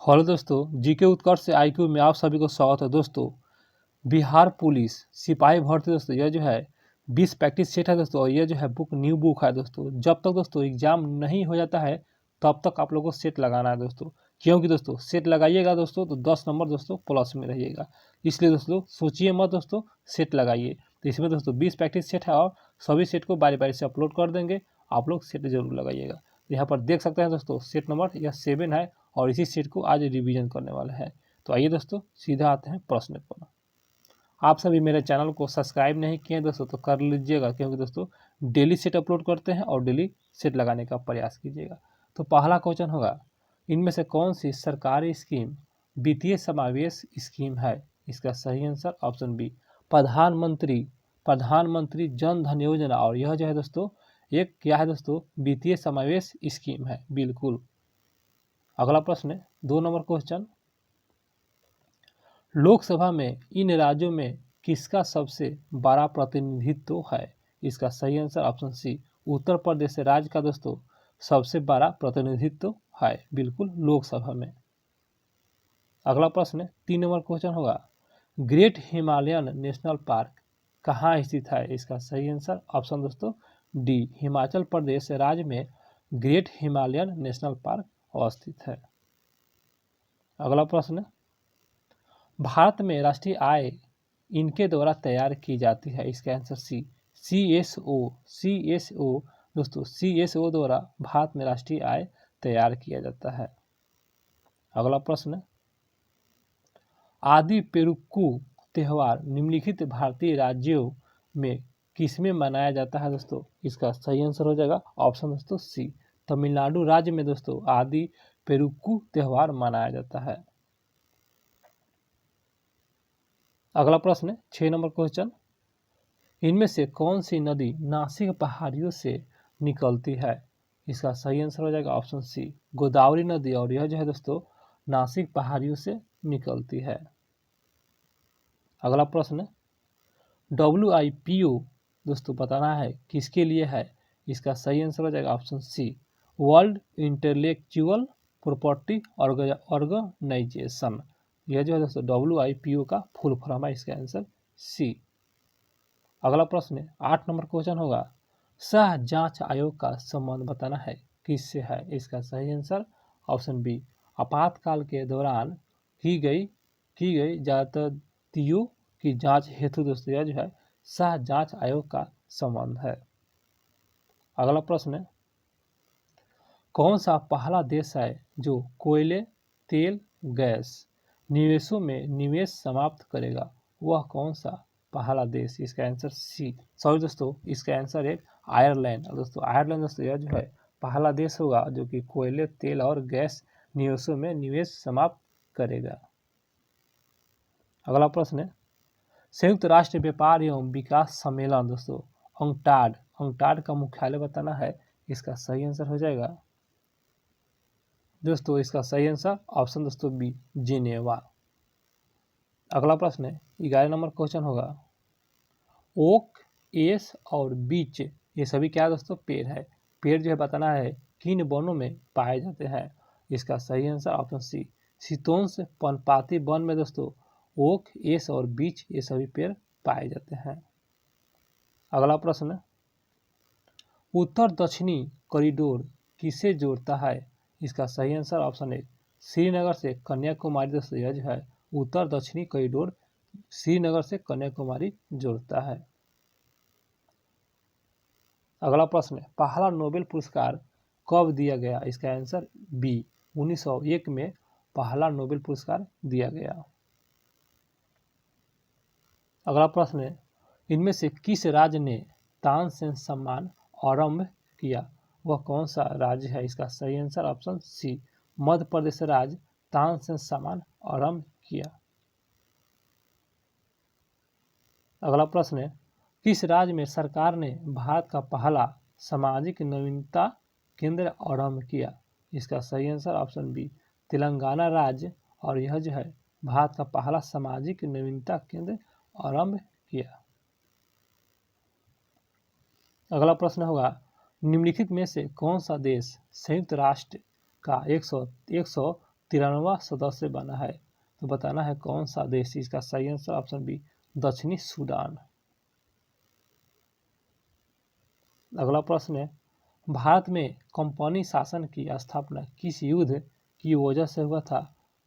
Hello दोस्तों, GK उत्कर्ष से IQ में आप सभी को स्वागत है। दोस्तों, बिहार पुलिस सिपाही भर्ती दोस्तों यह जो है 20 प्रैक्टिस सेट है दोस्तों, और ये जो है न्यू बुक है दोस्तों। जब तक दोस्तों एग्जाम नहीं हो जाता है तब तक आप लोगों को सेट लगाना है दोस्तों, क्योंकि दोस्तों सेट लगाइएगा दोस्तों तो 10 नंबर दोस्तों प्लस में रहिएगा। इसलिए दोस्तों सोचिए मत दोस्तों, सेट लगाइए। तो इसमें दोस्तों 20 प्रैक्टिस सेट है और सभी सेट को बारी बारी से अपलोड कर देंगे, आप लोग सेट जरूर लगाइएगा। यहाँ पर देख सकते हैं दोस्तों सेट नंबर यह 7 है और इसी सेट को आज रिवीजन करने वाले हैं। तो आइए दोस्तों सीधा आते हैं प्रश्न पर। आप सभी मेरे चैनल को सब्सक्राइब नहीं किए दोस्तों तो कर लीजिएगा, क्योंकि दोस्तों डेली सेट अपलोड करते हैं और डेली सेट लगाने का प्रयास कीजिएगा। तो पहला क्वेश्चन होगा, इनमें से कौन सी सरकारी स्कीम वित्तीय समावेश स्कीम है? इसका सही आंसर ऑप्शन बी प्रधानमंत्री जन धन योजना, और यह जो है दोस्तों एक क्या है दोस्तों, वित्तीय समावेश स्कीम है, बिल्कुल। अगला प्रश्न 2 नंबर क्वेश्चन, लोकसभा में इन राज्यों में किसका सबसे बड़ा प्रतिनिधित्व है? इसका सही answer option C Uttar Pradesh राज्य का दोस्तों सबसे बड़ा प्रतिनिधित्व है, बिल्कुल लोकसभा में। अगला प्रश्न 3 नंबर क्वेश्चन होगा, ग्रेट हिमालयन नेशनल पार्क कहाँ स्थित है? इसका सही आंसर ऑप्शन दोस्तों डी हिमाचल प्रदेश राज्य में ग्रेट हिमालयन नेशनल पार्क अवस्थित है। अगला प्रश्न, भारत में राष्ट्रीय आय इनके द्वारा तैयार की जाती है? इसका आंसर सी CSO दोस्तों CSO द्वारा भारत में राष्ट्रीय आय तैयार किया जाता है। अगला प्रश्न, आदि पेरुक्कू त्यौहार निम्नलिखित भारतीय राज्यों में किसमें मनाया जाता है दोस्तों? इसका सही आंसर हो जाएगा ऑप्शन दोस्तों सी तमिलनाडु राज्य में दोस्तों आदि पेरुक्कू त्यौहार मनाया जाता है। अगला प्रश्न 6 नंबर क्वेश्चन, इनमें से कौन सी नदी नासिक पहाड़ियों से निकलती है? इसका सही आंसर हो जाएगा ऑप्शन सी गोदावरी नदी, और यह जो है दोस्तों नासिक पहाड़ियों से निकलती है। अगला प्रश्न, WIPO दोस्तों बताना है किसके लिए है? इसका सही आंसर हो जाएगा option C world intellectual property organization. यह जो है दोस्तों WIPO का फुल फॉर्म है, इसका आंसर सी। अगला प्रश्न 8 नंबर क्वेश्चन होगा, सह जांच आयोग का संबंध बताना है किससे है? इसका सही आंसर ऑप्शन बी आपातकाल के दौरान की गई ज्यादतियों की जांच हेतु दोस्तों यह जो है सह जांच आयोग का संबंध है। अगला प्रश्न, कौन सा पहला देश है जो कोयले तेल गैस निवेशों में निवेश समाप्त करेगा? वह कौन सा पहला देश? इसका आंसर सी सॉरी दोस्तों इसका आंसर है आयरलैंड। दोस्तों आयरलैंड दोस्तों यह जो है पहला देश होगा जो कि कोयले तेल और गैस निवेशों में निवेश समाप्त करेगा। अगला प्रश्न, संयुक्त राष्ट्र व्यापार एवं विकास सम्मेलन दोस्तों अंकटाड का मुख्यालय बताना है। इसका सही आंसर हो जाएगा दोस्तों इसका सही आंसर ऑप्शन दोस्तों बी जिनेवा। अगला प्रश्न 11 नंबर क्वेश्चन होगा, ओक एस और बीच ये सभी क्या दोस्तों पेड़ है। पेड़ जो है बताना है किन वनों में पाए जाते हैं? इसका सही आंसर ऑप्शन सी शीतोष्ण पर्णपाती वन में दोस्तों ओक एस और बीच ये सभी पेड़ पाए जाते हैं। अगला प्रश्न, उत्तर दक्षिणी कॉरिडोर किसे जोड़ता है? इसका सही आंसर ऑप्शन ए श्रीनगर से कन्याकुमारी दोस्तों यह जो है उत्तर दक्षिणी कॉरिडोर श्रीनगर से कन्याकुमारी जोड़ता है। अगला प्रश्न, पहला नोबेल पुरस्कार कब दिया गया? इसका आंसर बी 1901 में पहला नोबेल पुरस्कार दिया गया। अगला प्रश्न, इनमें से किस राज्य ने तानसेन सम्मान आरंभ किया? वह कौन सा राज्य है? इसका सही answer option C Madhya Pradesh राज्य तानसेन सम्मान आरंभ किया। अगला प्रश्न, किस राज्य में सरकार ने भारत का पहला सामाजिक नवीनता केंद्र आरंभ किया? इसका सही आंसर ऑप्शन बी तेलंगाना राज्य, और यह जो है भारत का पहला सामाजिक नवीनता केंद्र आरंभ किया। अगला प्रश्न होगा, निम्नलिखित में से कौन सा देश संयुक्त राष्ट्र का 133 93वां सदस्य बना है। तो बताना है कौन सा देश। इसका सही आंसर ऑप्शन बी दक्षिणी सूडान। अगला प्रश्न है, भारत में कंपनी शासन की स्थापना किस युद्ध की वजह से हुआ था।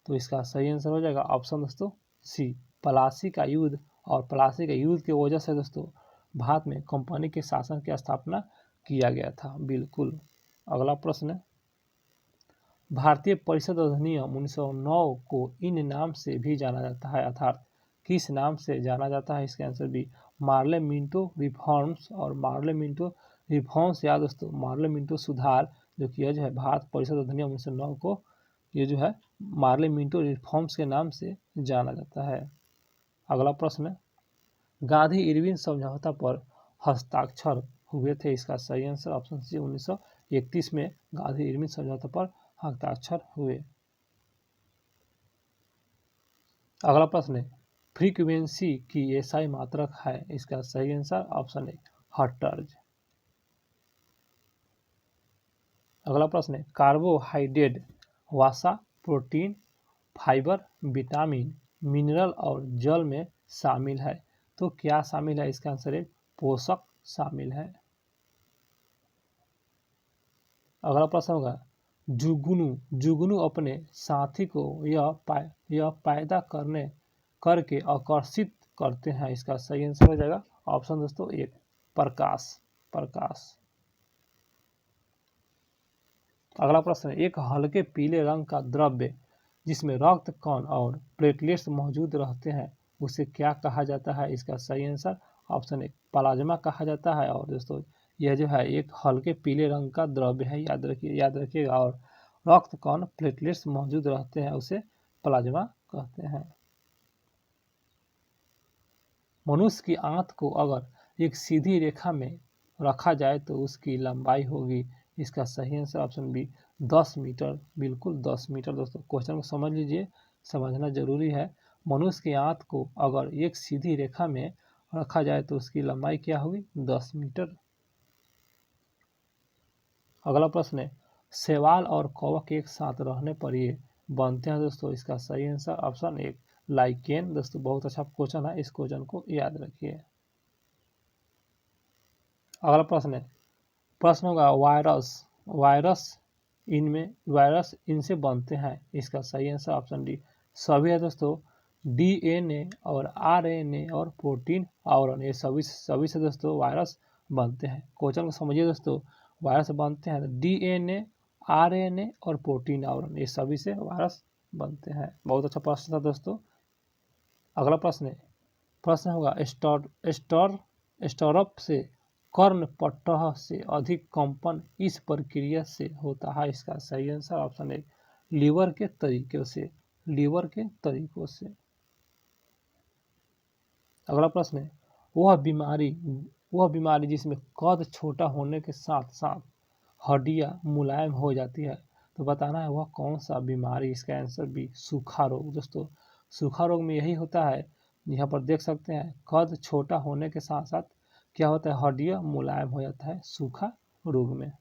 तो इसका सही आंसर हो जाएगा ऑप्शन दोस्तों सी प्लासी का युद्ध। और प्लासी के युद्ध की वजह से दोस्तों भारत में कंपनी के शासन की स्थापना किया गया था। बिल्कुल। अगला प्रश्न है, भारतीय परिषद अधिनियम 1909 को इन नाम से भी जाना जाता है, अर्थात किस नाम से जाना जाता है। इसका आंसर भी मार्ले मिंटो रिफॉर्म्स। और मार्ले मिंटो रिफॉर्म्स या दोस्तों मार्ले मिंटो सुधार, जो कि यह जो है भारत परिषद अधिनियम 1909 को ये जो है मार्ले मिंटो रिफॉर्म्स के नाम से जाना जाता है। अगला प्रश्न है, गांधी इरविन समझौता पर हस्ताक्षर हुए थे। इसका सही आंसर ऑप्शन सी 1931 में गांधी इरविन समझौता पर हस्ताक्षर हुए। अगला प्रश्न है, फ्रीक्वेंसी की एसआई मात्रक है। इसका सही आंसर ऑप्शन ए हर्ट्ज। अगला प्रश्न है, कार्बोहाइड्रेट वसा, प्रोटीन, फाइबर, विटामिन, मिनरल और जल में शामिल है। तो क्या शामिल है। इसका आंसर है पोषक शामिल है। अगला प्रश्न होगा, जुगनू अपने साथी को यह पैदा करके आकर्षित करते हैं। इसका सही आंसर हो जाएगा ऑप्शन दोस्तों एक प्रकाश। अगला प्रश्न है, एक हल्के पीले रंग का द्रव्य जिसमें रक्त कण और प्लेटलेट्स मौजूद रहते हैं उसे क्या कहा जाता है। इसका सही आंसर ऑप्शन एक प्लाज्मा कहा जाता है। और दोस्तों यह जो है एक हल्के पीले रंग का द्रव्य है, याद रखिएगा। और रक्त कण प्लेटलेट्स मौजूद रहते हैं उसे प्लाज्मा कहते हैं। मनुष्य की आंत को अगर एक सीधी रेखा में रखा जाए तो उसकी लंबाई होगी। इसका सही आंसर ऑप्शन बी 10 मीटर। बिल्कुल 10 मीटर। दोस्तों क्वेश्चन को समझ लीजिए, समझना जरूरी है। मनुष्य की आंत को अगर एक सीधी रेखा में रखा जाए तो उसकी लंबाई क्या होगी 10 मीटर। अगला प्रश्न है, शैवाल और कवक एक साथ रहने पर ये बनते हैं। दोस्तों इसका सही आंसर ऑप्शन एक लाइकेन। दोस्तों बहुत अच्छा क्वेश्चन है, इस क्वेश्चन को याद रखिए। अगला प्रश्न है, प्रश्न होगा वायरस इनसे बनते हैं। इसका सही आंसर ऑप्शन डी सभी है। दोस्तों डीएनए और आरएनए और प्रोटीन आवरण ये सभी से दोस्तों वायरस बनते हैं। क्वेश्चन को समझिए दोस्तों, वायरस बनते हैं डीएनए, आरएनए और प्रोटीन आवरण ये सभी से वायरस बनते हैं। बहुत अच्छा प्रश्न था दोस्तों। अगला प्रश्न होगा, स्टॉरअप से कर्ण पट्टह से अधिक कंपन इस प्रक्रिया से होता है। इसका सही आंसर ऑप्शन है लीवर के तरीकों से। अगला प्रश्न है, वह बीमारी जिसमें कद छोटा होने के साथ साथ हड्डियां मुलायम हो जाती है। तो बताना है वह कौन सा बीमारी। इसका आंसर भी सूखा रोग। दोस्तों सूखा रोग में यही होता है, यहाँ पर देख सकते हैं कद छोटा होने के साथ साथ क्या होता है हड्डियां मुलायम हो जाता है सूखा रोग में।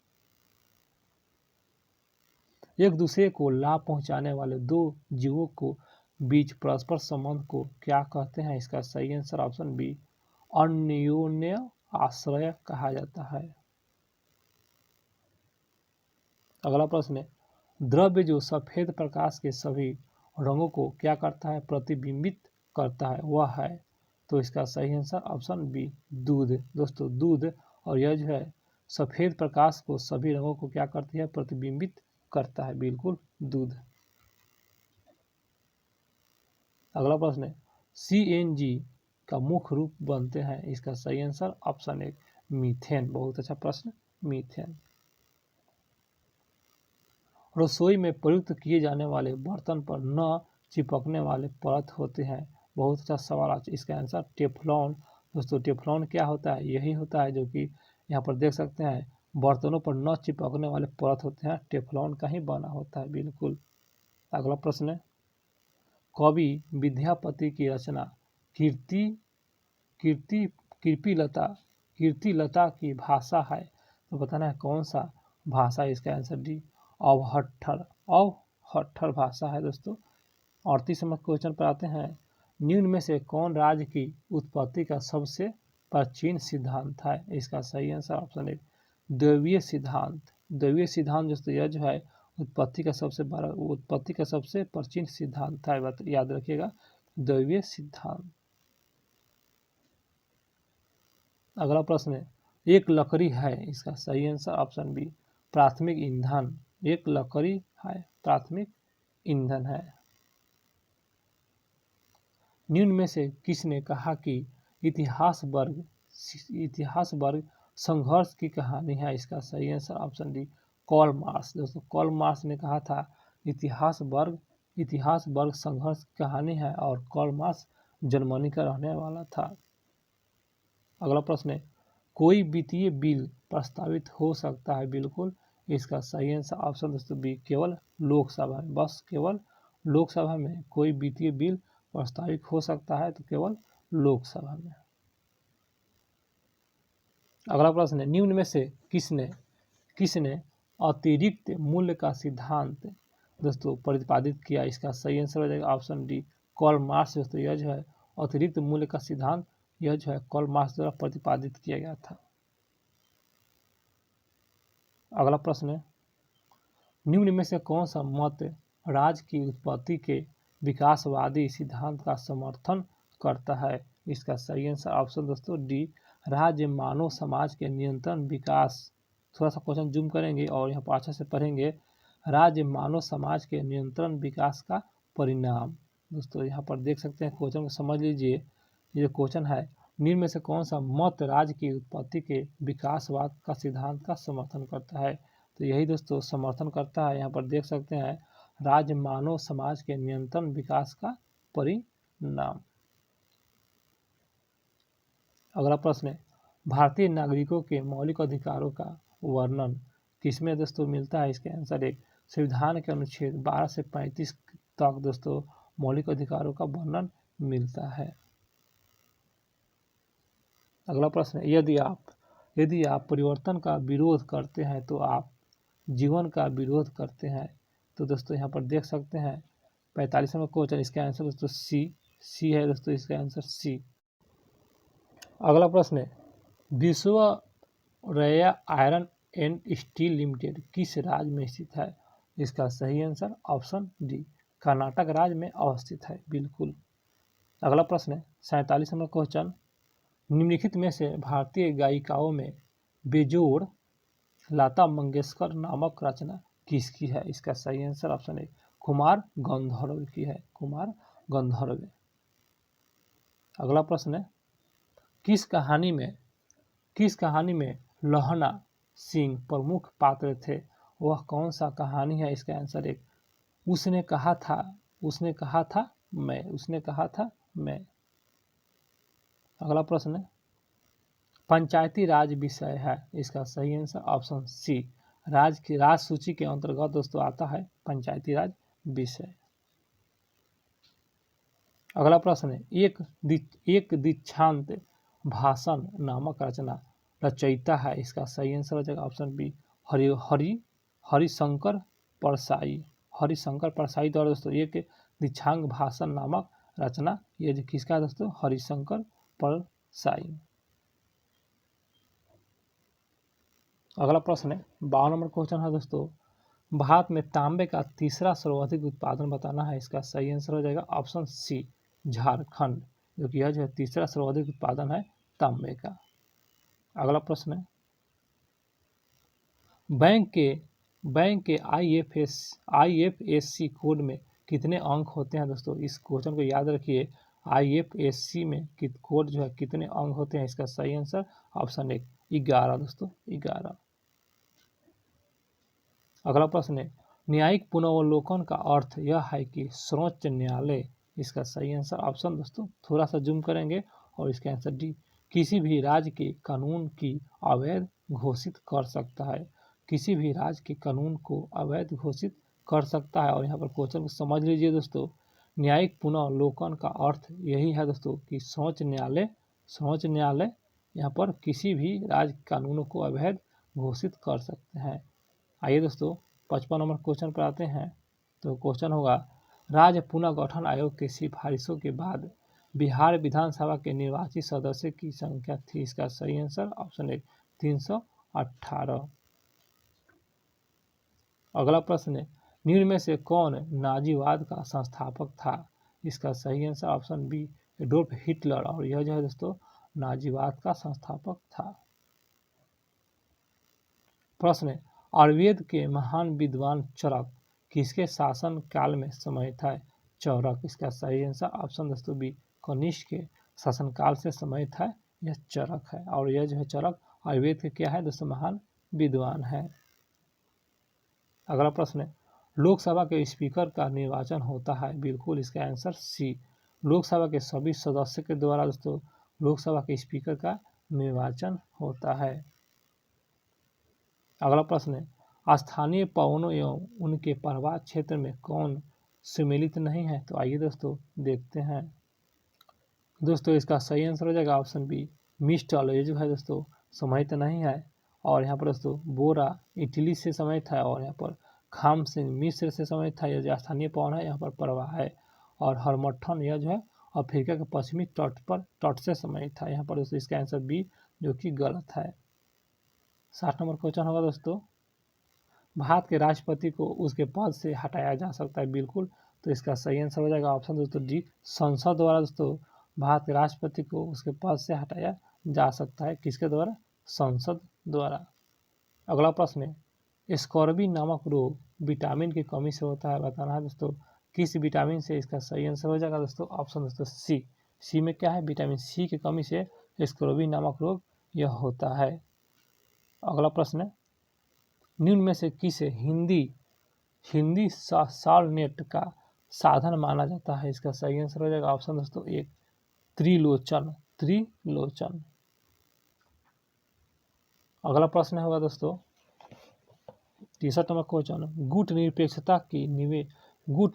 एक दूसरे को लाभ पहुंचाने वाले दो जीवों को बीच परस्पर संबंध को क्या कहते हैं। इसका सही आंसर ऑप्शन बी अन्योन्य आश्रय कहा जाता है। अगला प्रश्न है, द्रव्य जो सफेद प्रकाश के सभी रंगों को क्या करता है प्रतिबिंबित करता है वह है। तो इसका सही आंसर ऑप्शन बी दूध। दोस्तों दूध, और यह जो है सफेद प्रकाश को सभी रंगों को क्या करती है प्रतिबिंबित करता है। बिल्कुल दूध। अगला प्रश्न है, सीएनजी का मुख्य रूप बनते हैं। इसका सही आंसर ऑप्शन एक मीथेन। बहुत अच्छा प्रश्न, मीथेन। रसोई में प्रयुक्त किए जाने वाले बर्तन पर न चिपकने वाले परत होते हैं। बहुत अच्छा सवाल आज। इसका आंसर टेफ्लॉन। दोस्तों टेफ्लॉन क्या होता है, यही होता है जो कि यहाँ पर देख सकते हैं बर्तनों पर न चिपकने वाले परत होते हैं, टेफ्लॉन का ही बना होता है। बिल्कुल। अगला प्रश्न है, कवि विद्यापति की रचना कीर्तिलता की भाषा है। तो बताना है कौन सा भाषा। इसका आंसर डी अवहट्ठर ठट्ठर भाषा है दोस्तों। 38 नंबर क्वेश्चन पर आते हैं, निम्न में से कौन राज्य की उत्पत्ति का सबसे प्राचीन सिद्धांत है? इसका सही आंसर ऑप्शन ए दैवीय सिद्धांत। दैवीय सिद्धांत दोस्तों यह जो है उत्पत्ति का सबसे प्राचीन सिद्धांत है, याद रखिएगा, दैवीय सिद्धांत। अगला प्रश्न है, एक लकड़ी है, इसका सही आंसर ऑप्शन बी प्राथमिक ईंधन। एक लकड़ी है, प्राथमिक ईंधन है। निम्न में से किसने कहा कि इतिहास वर्ग संघर्ष की कहानी है? इसका सही answer option D Karl Marx. दोस्तों कार्ल मार्क्स ने कहा था इतिहास वर्ग संघर्ष की कहानी है, और कार्ल मार्क्स जर्मनी का रहने वाला था। अगला प्रश्न है, कोई वित्तीय बिल प्रस्तावित हो सकता है? बिल्कुल, इसका सही आंसर ऑप्शन दोस्तों बी केवल लोकसभा में। बस केवल लोकसभा में कोई वित्तीय बिल प्रस्तावित हो सकता है, तो केवल लोकसभा में। अगला प्रश्न है, निम्न में से किसने अतिरिक्त मूल्य का सिद्धांत दोस्तों प्रतिपादित किया? इसका सही आंसर हो जाएगा ऑप्शन डी कार्ल मार्क्स। दोस्तों यह जो है अतिरिक्त मूल्य का सिद्धांत यह जो है कार्ल मार्क्स द्वारा प्रतिपादित किया गया था। अगला प्रश्न है, निम्न में से कौन सा मत राज्य की उत्पत्ति के विकासवादी सिद्धांत का समर्थन करता है? इसका सही आंसर ऑप्शन दोस्तों डी राज्य मानव समाज के नियंत्रण विकास। थोड़ा सा क्वेश्चन जूम करेंगे और यहाँ पर अच्छे से पढ़ेंगे। राज्य मानव समाज के नियंत्रण विकास का परिणाम। दोस्तों यहाँ पर देख सकते हैं, क्वेश्चन को समझ लीजिए। ये क्वेश्चन है, निम्न में से कौन सा मत राज्य की उत्पत्ति के विकासवाद का सिद्धांत का समर्थन करता है? तो यही दोस्तों समर्थन करता है। यहाँ पर देख सकते हैं, राज्य मानव समाज के नियंत्रण विकास का परिणाम। अगला प्रश्न है, भारतीय नागरिकों के मौलिक अधिकारों का वर्णन किसमें दोस्तों मिलता है? इसके आंसर एक संविधान के अनुच्छेद 12 से 35 तक दोस्तों मौलिक अधिकारों का वर्णन मिलता है। अगला प्रश्न है, यदि आप परिवर्तन का विरोध करते हैं तो आप जीवन का विरोध करते हैं। तो दोस्तों यहाँ पर देख सकते हैं 45वां क्वेश्चन, इसका आंसर दोस्तों सी है दोस्तों, इसका आंसर सी। अगला प्रश्न है, Visvesvaraya iron and steel limited किस राज्य में स्थित है? इसका सही आंसर ऑप्शन डी कर्नाटक राज्य में अवस्थित है। बिल्कुल। अगला प्रश्न है 47वां क्वेश्चन, निम्नलिखित में से भारतीय गायिकाओं में बेजोड़ लता मंगेशकर नामक रचना किसकी है? इसका सही answer option A Kumar Gandharva की है, कुमार गंधर्व। अगला प्रश्न है, किस कहानी में लहना सिंह प्रमुख पात्र थे? वह कौन सा कहानी है? इसका आंसर एक उसने कहा था मैं। अगला प्रश्न है, पंचायती राज विषय है। इसका सही आंसर ऑप्शन सी राज सूची के अंतर्गत दोस्तों आता है पंचायती राज विषय। अगला प्रश्न है, एक दीक्षांत भाषण नामक रचना रचयिता है। इसका सही आंसर हो जाएगा ऑप्शन बी हरिशंकर परसाई द्वारा दोस्तों एक दीक्षांत भाषण नामक रचना ये जो किसका है दोस्तों हरिशंकर परसाई। अगला प्रश्न है 52 नंबर क्वेश्चन है दोस्तों, भारत में तांबे का तीसरा सर्वाधिक उत्पादन बताना है। इसका सही आंसर हो जाएगा ऑप्शन सी झारखंड, जो कि यह जो है तीसरा सर्वाधिक उत्पादन है तांबे का। अगला प्रश्न है, बैंक के IFSC कोड में कितने अंक होते हैं? दोस्तों इस क्वेश्चन को याद रखिए, IFSC में कोड जो है कितने अंक होते हैं? इसका सही आंसर ऑप्शन एक 11 दोस्तों 11। अगला प्रश्न है, न्यायिक पुनर्वलोकन का अर्थ यह है कि सर्वोच्च न्यायालय। इसका सही आंसर ऑप्शन दोस्तों थोड़ा सा जूम करेंगे और इसका आंसर डी किसी भी राज्य के कानून की अवैध घोषित कर सकता है। किसी भी राज्य के कानून को अवैध घोषित कर सकता है। और यहाँ पर क्वेश्चन को समझ लीजिए दोस्तों, न्यायिक पुनर्वलोकन का अर्थ यही है दोस्तों कि सर्वोच्च न्यायालय यहाँ पर किसी भी राज्य कानूनों को अवैध घोषित कर सकते हैं। आइए दोस्तों 55 नंबर क्वेश्चन पर आते हैं। तो क्वेश्चन होगा राज्य पुनर्गठन आयोग की सिफारिशों के बाद बिहार विधानसभा के निर्वाचित सदस्य की संख्या थी। इसका सही आंसर ऑप्शन ए 318। अगला प्रश्न है निम्न में से कौन नाजीवाद का संस्थापक था। इसका सही answer option B Adolf Hitler, और यह जो है दोस्तों नाजीवाद का संस्थापक था। प्रश्न है आयुर्वेद के महान विद्वान चरक किसके शासन काल में समय था। चौरक, इसका सही आंसर ऑप्शन दोस्तों बी कनिष्क के शासनकाल से समय था यह चरक है, और यह जो है चरक आयुर्वेद के क्या है दोस्तों महान विद्वान है। अगला प्रश्न है लोकसभा के स्पीकर का निर्वाचन होता है। बिल्कुल इसका आंसर सी लोकसभा के सभी सदस्यों के द्वारा दोस्तों लोकसभा के स्पीकर का निर्वाचन होता है। अगला प्रश्न है स्थानीय पवनों एवं उनके प्रवाह क्षेत्र में कौन सम्मिलित नहीं है। तो आइए दोस्तों देखते हैं। दोस्तों इसका सही आंसर हो जाएगा ऑप्शन बी मिस्टल, ये जो है दोस्तों समाहित नहीं है। और यहाँ पर दोस्तों बोरा इटली से समाहित है, और यहाँ पर खाम से मिस्र से समाहित है। यह जो स्थानीय पवन है यहाँ पर प्रवाह है। और हरमट्ठन यह जो है अफ्रीका के पश्चिमी तट से समाहित है। यहाँ पर दोस्तों इसका आंसर बी जो कि गलत है। 60 नंबर क्वेश्चन होगा दोस्तों भारत के राष्ट्रपति को उसके पद से हटाया जा सकता है। बिल्कुल, तो इसका सही आंसर हो जाएगा ऑप्शन दोस्तों डी संसद द्वारा दोस्तों भारत के राष्ट्रपति को उसके पद से हटाया जा सकता है। किसके द्वारा? संसद द्वारा। अगला प्रश्न है स्कॉर्बी नामक रोग विटामिन की कमी से होता है। बताना है दोस्तों किस विटामिन से। इसका सही आंसर हो जाएगा दोस्तों ऑप्शन दोस्तों सी में क्या है विटामिन सी की कमी से स्कॉर्बी नामक रोग यह होता है। अगला प्रश्न है निम्न में से किसे हिंदी सारनेट का साधन माना जाता है। इसका सही आंसर हो जाएगा ऑप्शन दोस्तों एक त्रिलोचन। अगला प्रश्न होगा दोस्तों 63 नंबर क्वेश्चन गुट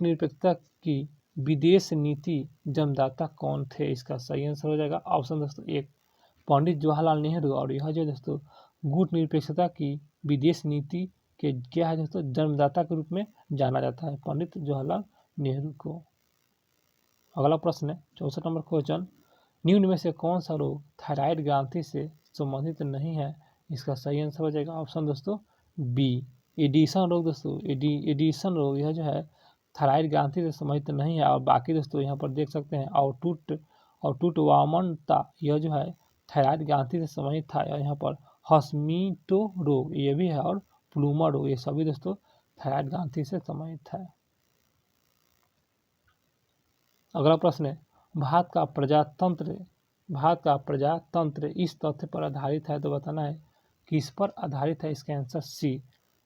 निरपेक्षता की विदेश नीति जन्मदाता कौन थे। इसका सही आंसर हो जाएगा ऑप्शन दोस्तों एक पंडित जवाहरलाल नेहरू, और यह जो दोस्तों गुट निरपेक्षता की विदेश नीति के क्या है दोस्तों जन्मदाता के रूप में जाना जाता है पंडित जवाहरलाल नेहरू को। अगला प्रश्न है 64 नंबर क्वेश्चन निम्न में से कौन सा रोग थायराइड ग्रंथि से संबंधित नहीं है। इसका सही आंसर हो जाएगा ऑप्शन दोस्तों बी एडिशन रोग। दोस्तों एडिशन रोग यह जो है थायराइड ग्रंथि से संबंधित नहीं है। और बाकी दोस्तों यहाँ पर देख सकते हैं अटूट वामनता यह जो है थायराइड ग्रंथि से संबंधित था। यहाँ पर हस्मीटो रोग ये भी है, और प्लूमा रोग ये सभी दोस्तों थायराइड ग्रंथि से संबंधित है। अगला प्रश्न है भारत का प्रजातंत्र इस तथ्य पर आधारित है। तो बताना है किस पर आधारित है। इसका आंसर सी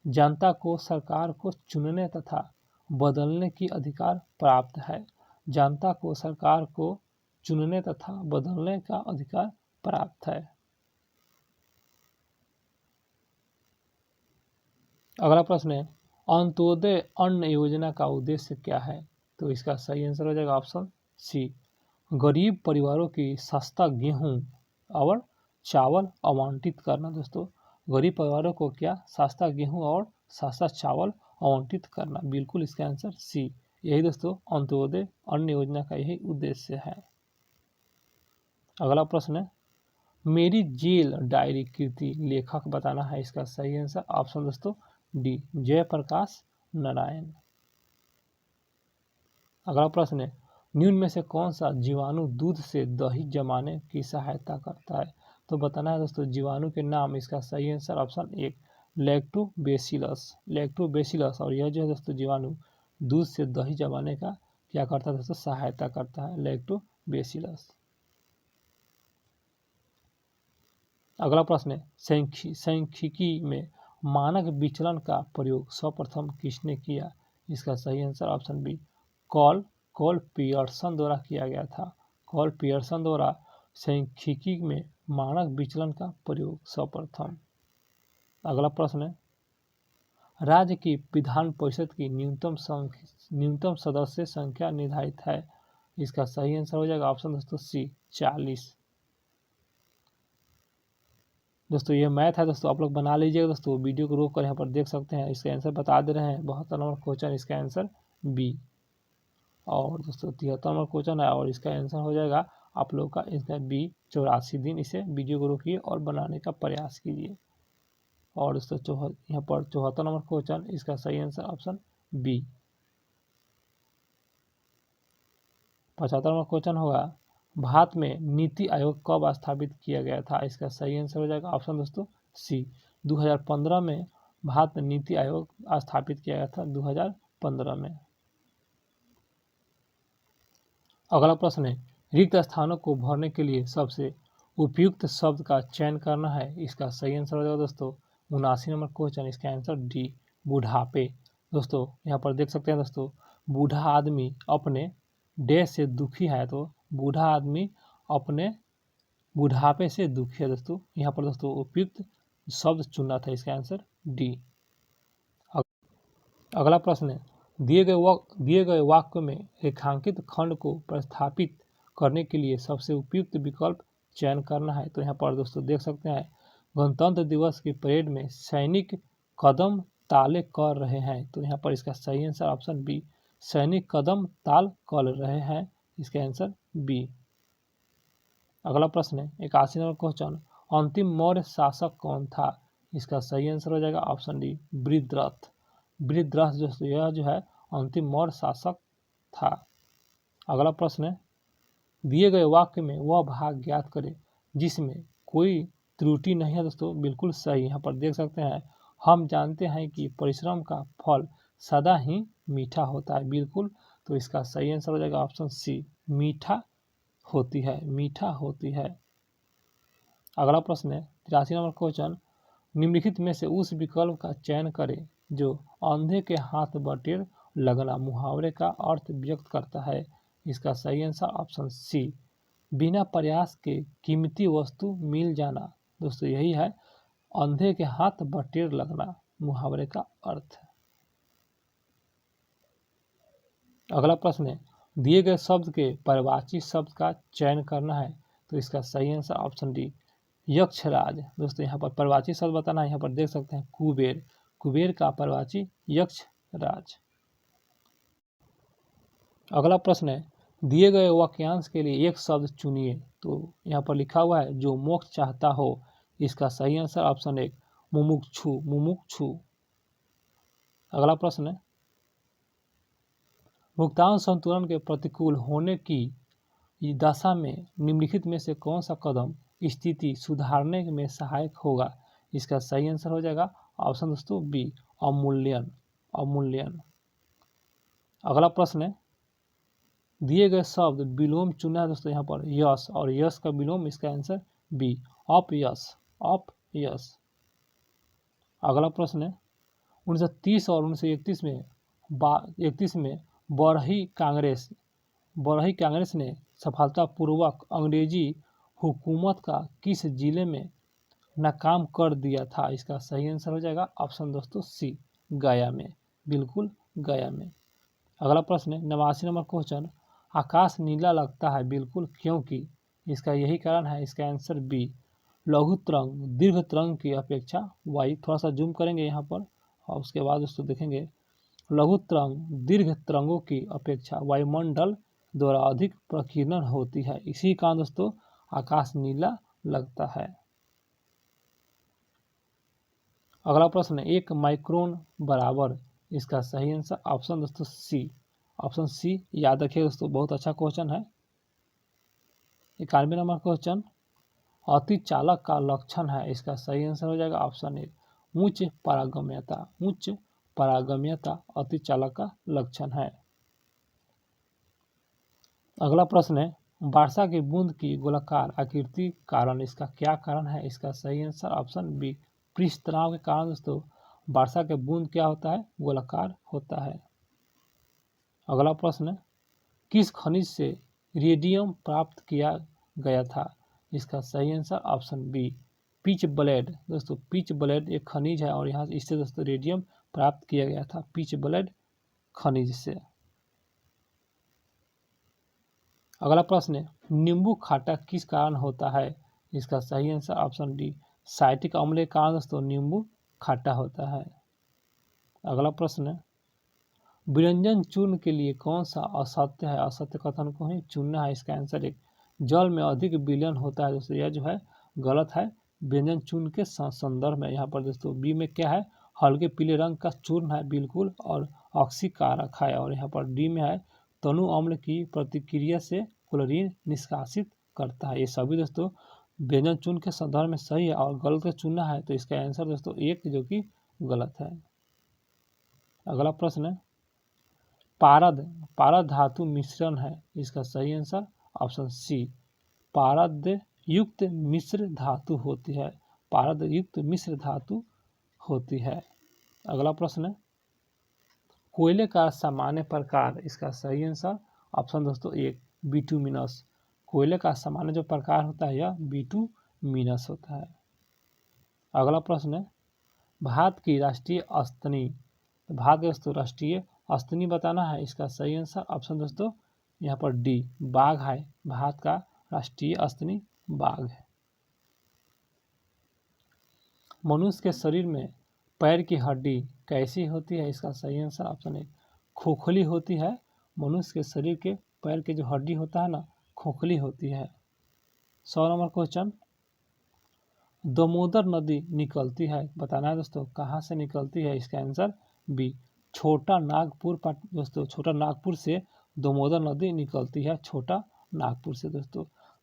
जनता को सरकार को चुनने तथा बदलने की अधिकार प्राप्त है। जनता को सरकार को चुनने तथा बदलने का अधिकार प्राप्त है। अगला प्रश्न है अंत्योदय अन्न योजना का उद्देश्य क्या है। तो इसका सही आंसर हो जाएगा ऑप्शन सी गरीब परिवारों की सस्ता गेहूं और चावल आवंटित करना। दोस्तों गरीब परिवारों को क्या सस्ता गेहूं और सस्ता चावल आवंटित करना। बिल्कुल इसका आंसर सी यही दोस्तों अंत्योदय अन्न योजना का यही उद्देश्य है। अगला प्रश्न है मेरी जेल डायरी कृति लेखक बताना है। इसका सही आंसर ऑप्शन दोस्तों डी जयप्रकाश नारायण। अगला प्रश्न है निम्न में से कौन सा जीवाणु दूध से दही जमाने की सहायता करता है। तो बताना है दोस्तों जीवाणु के नाम। इसका सही आंसर ऑप्शन एक लैक्टोबैसिलस, और यह जो है दोस्तों जीवाणु दूध से दही जमाने का क्या करता है दोस्तों सहायता करता है लैक्टोबैसिलस। अगला प्रश्न है सांख्यिकी में मानक विचलन का प्रयोग सर्वप्रथम किसने किया। इसका सही answer option be call Pearson द्वारा किया गया था। कॉल पियर्सन द्वारा सांख्यिकी में मानक विचलन का प्रयोग सर्वप्रथम। अगला प्रश्न है राज्य की विधान परिषद की न्यूनतम सदस्य संख्या निर्धारित है। इसका सही आंसर हो जाएगा ऑप्शन दोस्तों सी 40। दोस्तों ये मैथ है दोस्तों आप लोग बना लीजिएगा। दोस्तों वीडियो को रोक कर यहाँ पर देख सकते हैं इसका आंसर बता दे रहे हैं। 72 नंबर क्वेश्चन इसका आंसर बी। और दोस्तों 73 नंबर क्वेश्चन है और इसका आंसर हो जाएगा आप लोग का इसका बी 84 दिन। इसे वीडियो को रोकिए और बनाने का प्रयास कीजिए। और दोस्तों यहाँ पर 74 नंबर क्वेश्चन, इसका सही answer option B. 75 number question होगा भारत में नीति आयोग कब स्थापित किया गया था? इसका सही आंसर हो जाएगा ऑप्शन दोस्तों सी। 2015 में भारत में नीति आयोग स्थापित किया गया था 2015 में। अगला प्रश्न है रिक्त स्थानों को भरने के लिए सबसे उपयुक्त शब्द का चयन करना है। इसका सही आंसर हो जाएगा दोस्तों 79 नंबर क्वेश्चन, इसका आंसर डी बुढ़ापे। दोस्तों यहाँ पर देख सकते हैं दोस्तों, बूढ़ा आदमी अपने डे से दुखी है, तो बूढ़ा आदमी अपने बुढ़ापे से दुखी है। दोस्तों यहाँ पर दोस्तों उपयुक्त शब्द चुनना था, इसका आंसर डी। अगला प्रश्न है दिए गए वाक्य में रेखांकित खंड को प्रतिस्थापित करने के लिए सबसे उपयुक्त विकल्प चयन करना है। तो यहाँ पर दोस्तों देख सकते हैं गणतंत्र दिवस की परेड में सैनिक कदम ताले कर रहे हैं। तो यहाँ पर इसका सही आंसर ऑप्शन बी, सैनिक कदम ताल कर रहे हैं, इसका आंसर बी। अगला प्रश्न है 81 नंबर क्वेश्चन, अंतिम मौर्य शासक कौन था? इसका सही आंसर हो जाएगा ऑप्शन डी वृद्धरथ। वृद्धरथ यह जो है अंतिम मौर्य शासक था। अगला प्रश्न है दिए गए वाक्य में वह भाग ज्ञात करें जिसमें कोई त्रुटि नहीं है। दोस्तों बिल्कुल सही, यहाँ पर देख सकते हैं हम जानते हैं कि परिश्रम का फल सदा ही मीठा होता है। बिल्कुल, तो इसका सही आंसर हो जाएगा ऑप्शन सी, मीठा होती है, मीठा होती है। अगला प्रश्न है 83 नंबर क्वेश्चन, निम्नलिखित में से उस विकल्प का चयन करें जो अंधे के हाथ बटेर लगना मुहावरे का अर्थ व्यक्त करता है। इसका सही आंसर ऑप्शन सी, बिना प्रयास के कीमती वस्तु मिल जाना। दोस्तों यही है अंधे के हाथ बटेर लगना मुहावरे का अर्थ। अगला प्रश्न है दिए गए शब्द के पर्यायवाची शब्द का चयन करना है। तो इसका सही आंसर ऑप्शन डी यक्षराज। दोस्तों यहाँ पर पर्यायवाची शब्द बताना है, यहाँ पर देख सकते हैं कुबेर, कुबेर का पर्यायवाची यक्षराज। अगला प्रश्न है दिए गए वाक्यांश के लिए एक शब्द चुनिए। तो यहाँ पर लिखा हुआ है जो मोक्ष चाहता हो। इसका सही आंसर ऑप्शन एक मुमुक्षु, मुमुक्षु। अगला प्रश्न है भुगतान संतुलन के प्रतिकूल होने की दशा में निम्नलिखित में से कौन सा कदम स्थिति सुधारने में सहायक होगा? इसका सही आंसर हो जाएगा ऑप्शन दोस्तों बी अवमूल्यन, अवमूल्यन। अगला प्रश्न है दिए गए शब्द विलोम चुना है। दोस्तों यहाँ पर यश और यश का विलोम, इसका आंसर बी अपयश, अपयश। अगला प्रश्न है 1930 और 1931 में बरही कांग्रेस ने सफलतापूर्वक अंग्रेजी हुकूमत का किस जिले में नाकाम कर दिया था? इसका सही आंसर हो जाएगा ऑप्शन दोस्तों सी गया में, बिल्कुल गया में। अगला प्रश्न है 89 नंबर क्वेश्चन, आकाश नीला लगता है बिल्कुल क्योंकि? इसका यही कारण है, इसका आंसर बी लघु तरंग दीर्घ तरंग की अपेक्षा वायु, थोड़ा सा जूम करेंगे यहाँ पर और उसके बाद दोस्तों देखेंगे लघु तरंग दीर्घ तरंगों की अपेक्षा वायुमंडल द्वारा अधिक प्रकीर्णन होती है, इसी कारण दोस्तों आकाश नीला लगता है। अगला प्रश्न है 1 माइक्रोन बराबर, इसका सही आंसर ऑप्शन दोस्तों सी, ऑप्शन सी याद रखिए दोस्तों, बहुत अच्छा क्वेश्चन है। 91 नंबर क्वेश्चन अति चालक का लक्षण है। इसका सही आंसर हो जाएगा ऑप्शन ए उच्च पारगम्यता, उच्च पारगम्यता अति चालक का लक्षण है। अगला प्रश्न है वर्षा की बूंद की गोलाकार आकृति कारण, इसका क्या कारण है? इसका सही आंसर ऑप्शन बी पृष्ठ तनाव के कारण दोस्तों वर्षा के बूंद क्या होता है? गोलाकार होता है। अगला प्रश्न है किस खनिज से रेडियम प्राप्त किया गया था? इसका सही answer option B pitchblende. दोस्तों पिच ब्लेड एक खनिज है और यहाँ इससे दोस्तों रेडियम प्राप्त किया गया था, पिच ब्लेड खनिज से। अगला प्रश्न है नींबू खाटा किस कारण होता है? इसका सही आंसर ऑप्शन डी साइट्रिक अम्ल के कारण दोस्तों नींबू खाटा होता है। अगला प्रश्न है व्यंजन चूर्ण के लिए कौन सा असत्य है? असत्य कथन को ही चुनना है। इसका आंसर एक जल में अधिक विलयन होता है दोस्तों, यह जो है गलत है। व्यंजन चूर्ण के संदर्भ में यहाँ पर दोस्तों बी में क्या है, हल्के पीले रंग का चूर्ण है बिल्कुल और ऑक्सीकारक है। और यहाँ पर डी में है तनु अम्ल की प्रतिक्रिया से क्लोरीन निष्कासित करता है। ये सभी दोस्तों व्यंजन चूर्ण के संदर्भ में सही है और गलत का चुनना है, तो इसका आंसर दोस्तों एक जो कि गलत है। अगला प्रश्न है पारद पारद धातु मिश्रण है, इसका सही आंसर ऑप्शन सी पारद युक्त मिश्र धातु होती है। पारद युक्त मिश्र धातु होती है। अगला प्रश्न है कोयले का सामान्य प्रकार, इसका सही आंसर ऑप्शन दोस्तों एक बिटुमिनस। कोयले का सामान्य जो प्रकार होता है यह बिटुमिनस होता है। अगला प्रश्न है भारत की राष्ट्रीय अस्तनी, भारत दोस्तों राष्ट्रीय अस्तनी बताना है, इसका सही आंसर ऑप्शन दोस्तों यहाँ पर डी बाघ है। भारत का राष्ट्रीय अस्तनी बाघ है। मनुष्य के शरीर में पैर की हड्डी कैसी होती है? इसका सही आंसर ऑप्शन एक खोखली होती है। मनुष्य के शरीर के पैर के जो हड्डी होता है ना, खोखली होती है। 100 नंबर क्वेश्चन दामोदर नदी निकलती है, बताना है दोस्तों कहाँ से निकलती है? इसका आंसर बी छोटा नागपुर पर दोस्तों, छोटा नागपुर से दामोदर नदी निकलती है, छोटा नागपुर से।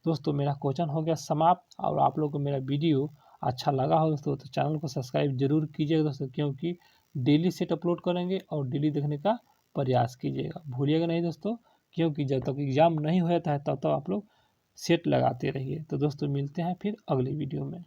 दोस्तों मेरा क्वेश्चन हो गया समाप्त। और आप लोग को मेरा वीडियो अच्छा लगा हो दोस्तों तो चैनल को सब्सक्राइब जरूर कीजिएगा दोस्तों, क्योंकि डेली सेट अपलोड करेंगे और डेली देखने का प्रयास कीजिएगा, भूलिएगा नहीं दोस्तों, क्योंकि जब तक एग्जाम नहीं हो जाता है तब तक आप लोग सेट लगाते रहिए। तो दोस्तों मिलते हैं फिर अगले वीडियो में।